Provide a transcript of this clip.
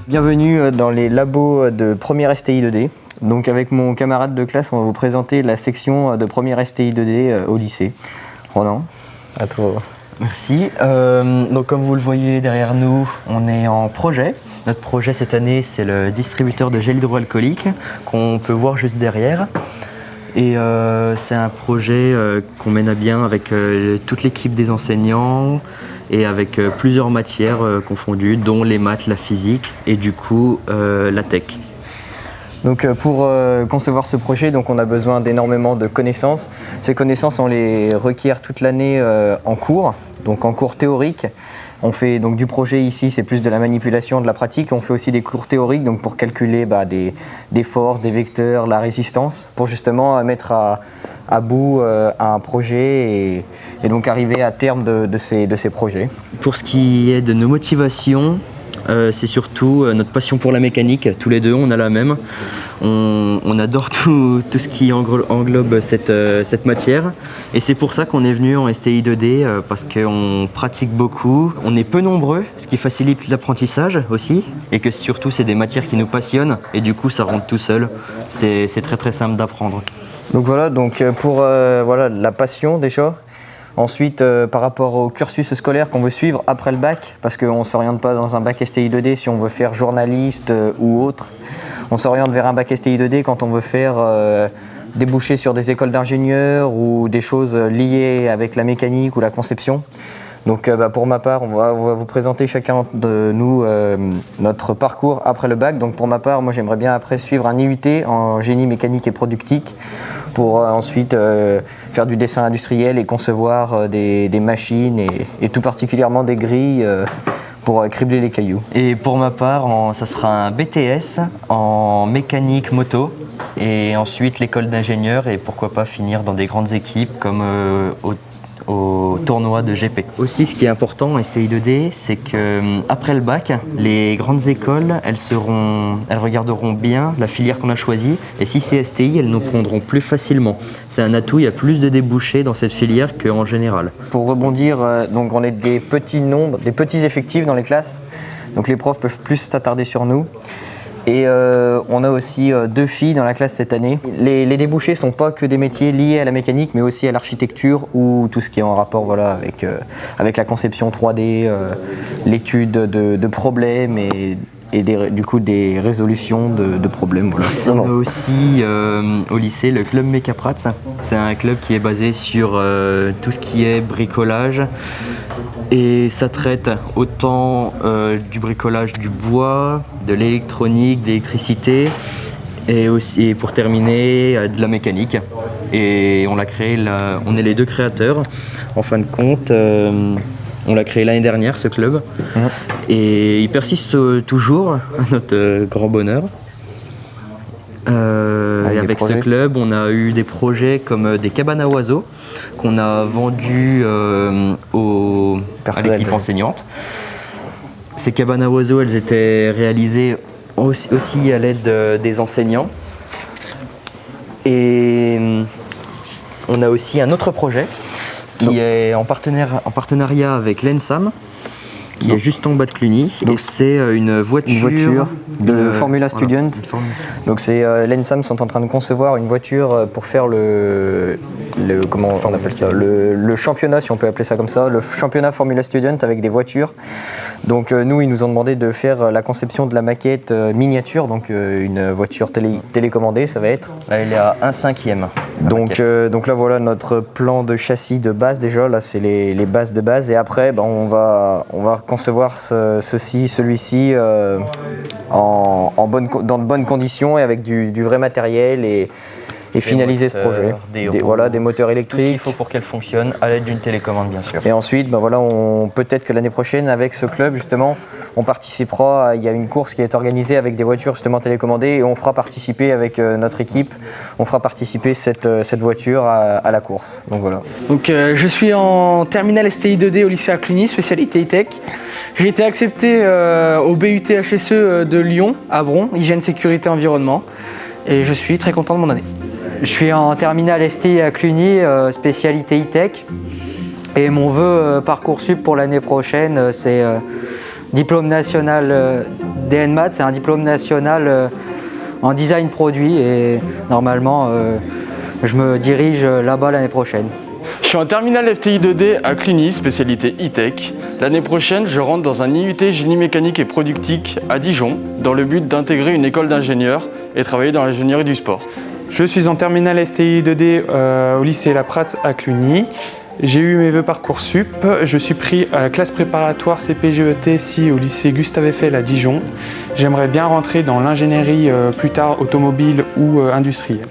Bienvenue dans les labos de première STI 2D. Donc avec mon camarade de classe, on va vous présenter la section de première STI 2D au lycée. Ronan, à toi. Merci. Donc comme vous le voyez derrière nous, on est en projet. Notre projet cette année, c'est le distributeur de gel hydroalcoolique qu'on peut voir juste derrière. Et c'est un projet qu'on mène à bien avec toute l'équipe des enseignants et avec plusieurs matières confondues, dont les maths, la physique et du coup la tech. Donc pour concevoir ce projet, donc on a besoin d'énormément de connaissances. Ces connaissances, on les requiert toute l'année en cours, donc en cours théorique. On fait donc du projet ici, c'est plus de la manipulation, de la pratique. On fait aussi des cours théoriques donc pour calculer des forces, des vecteurs, la résistance, pour justement mettre à bout un projet et donc arriver à terme de ces projets. Pour ce qui est de nos motivations, c'est surtout notre passion pour la mécanique. Tous les deux, on a la même. On adore tout ce qui englobe cette matière. Et c'est pour ça qu'on est venu en STI 2D, parce qu'on pratique beaucoup. On est peu nombreux, ce qui facilite l'apprentissage aussi. Et que surtout, c'est des matières qui nous passionnent. Et du coup, ça rentre tout seul. C'est très très simple d'apprendre. Donc voilà, pour la passion déjà. Ensuite, par rapport au cursus scolaire qu'on veut suivre après le bac, parce qu'on ne s'oriente pas dans un bac STI 2D si on veut faire journaliste ou autre. On s'oriente vers un bac STI 2D quand on veut faire déboucher sur des écoles d'ingénieurs ou des choses liées avec la mécanique ou la conception. Donc pour ma part, on va vous présenter chacun de nous notre parcours après le bac. Donc pour ma part, moi j'aimerais bien après suivre un IUT en génie mécanique et productique pour ensuite faire du dessin industriel et concevoir des machines et tout particulièrement des grilles pour cribler les cailloux. Et pour ma part, ça sera un BTS en mécanique moto et ensuite l'école d'ingénieur et pourquoi pas finir dans des grandes équipes comme au tournoi de GP. Aussi, ce qui est important en STI 2D, c'est qu'après le bac, les grandes écoles, elles regarderont bien la filière qu'on a choisie et si c'est STI, elles nous prendront plus facilement. C'est un atout, il y a plus de débouchés dans cette filière qu'en général. Pour rebondir, donc on est des petits nombres, des petits effectifs dans les classes, donc les profs peuvent plus s'attarder sur nous. Et on a aussi 2 filles dans la classe cette année. Les débouchés ne sont pas que des métiers liés à la mécanique, mais aussi à l'architecture ou tout ce qui est en rapport avec la conception 3D, l'étude de problèmes et du coup des résolutions de problèmes. Voilà. On a aussi au lycée le club Mécaprats. C'est un club qui est basé sur tout ce qui est bricolage. Et ça traite autant du bricolage du bois, de l'électronique, de l'électricité et aussi pour terminer de la mécanique. Et on l'a créé, on est les 2 créateurs. En fin de compte, on l'a créé l'année dernière ce club et il persiste toujours à notre grand bonheur. Et avec ce club, on a eu des projets comme des cabanes à oiseaux qu'on a vendus à l'équipe enseignante. Ces cabanes à oiseaux, elles étaient réalisées aussi à l'aide des enseignants. Et on a aussi un autre projet qui est en partenariat avec l'ENSAM, qui est juste en bas de Cluny. Donc c'est une voiture de Formula Student. Donc c'est l'ENSAM sont en train de concevoir une voiture pour faire comment on appelle ça, le championnat, si on peut appeler ça comme ça, le championnat Formula Student avec des voitures. Donc nous, ils nous ont demandé de faire la conception de la maquette miniature, donc une voiture télécommandée, ça va être. Là, elle est à 1/5. Donc là voilà notre plan de châssis de base déjà, là c'est les bases de base et après on va concevoir celui-ci dans de bonnes conditions et avec du vrai matériel et finaliser ce projet. Des moteurs électriques. Tout ce qu'il faut pour qu'elle fonctionne à l'aide d'une télécommande bien sûr. Et ensuite, peut-être que l'année prochaine avec ce club justement, on participera, il y a une course qui est organisée avec des voitures justement télécommandées et on fera participer avec notre équipe, on fera participer cette voiture à la course. Donc voilà. Donc je suis en terminale STI 2D au lycée à Cluny, spécialité e-tech. J'ai été accepté au BUT HSE de Lyon, à Bron, hygiène, sécurité, environnement. Et je suis très content de mon année. Je suis en terminale STI à Cluny, spécialité e-tech. Et mon vœu Parcoursup pour l'année prochaine, c'est diplôme national DNMAT, c'est un diplôme national en design produit et normalement je me dirige là-bas l'année prochaine. Je suis en terminale STI 2D à Cluny, spécialité e-tech. L'année prochaine, je rentre dans un IUT génie mécanique et productique à Dijon, dans le but d'intégrer une école d'ingénieurs et travailler dans l'ingénierie du sport. Je suis en terminale STI 2D au lycée La Pratz à Cluny. J'ai eu mes vœux Parcoursup. Je suis pris à la classe préparatoire CPGET au lycée Gustave Eiffel à Dijon. J'aimerais bien rentrer dans l'ingénierie plus tard automobile ou industrielle.